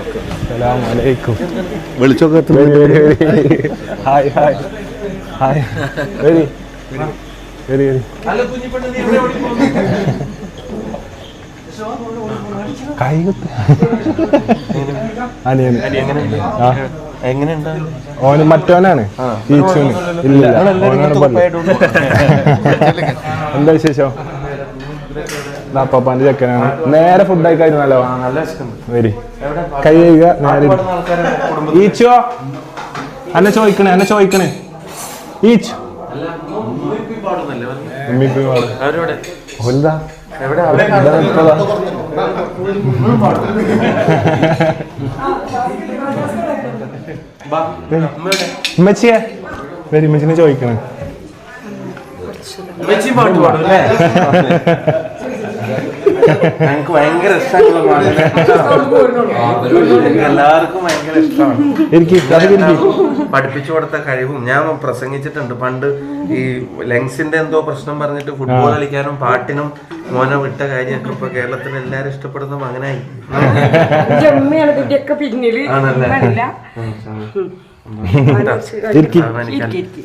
അസ്സലാമലൈക്കും. വിളിച്ചൊക്കെ hi hi hi. വരി വരി വരി. കൈ കുത്ത്. അനിയന് എങ്ങനെയുണ്ട്? ഓന് മറ്റോനാണ് ഈച്ചൂന്. ഇല്ല എന്താ വിശേഷം? അപ്പാപ്പാന്റെ ചെക്കനാണ്. നേരെ ഫുഡ് കഴിക്കായിരുന്നല്ലോ. വരി കൈ കഴുകുക. നേരെ ഈച്ചോ എന്നെ ചോദിക്കണേ ഈച്ച് ഉമ്മച്ചിയെ വരി. ഉമ്മച്ചിനെ ചോദിക്കണേ. ഞങ്ങൾക്ക് ഭയങ്കര ഇഷ്ടമാണ്. എല്ലാവർക്കും ഭയങ്കര ഇഷ്ടമാണ്. പഠിപ്പിച്ചു കൊടുത്ത കഴിവും ഞാൻ പ്രസംഗിച്ചിട്ടുണ്ട് പണ്ട്. ഈ ലങ്സിന്റെ എന്തോ പ്രശ്നം പറഞ്ഞിട്ട് ഫുട്ബോൾ കളിക്കാനും പാട്ടിനും മോനെ വിട്ട കാര്യമൊക്കെ ഇപ്പൊ കേരളത്തിൽ എല്ലാരും ഇഷ്ടപ്പെടുന്ന മകനായി. ആണല്ലേ?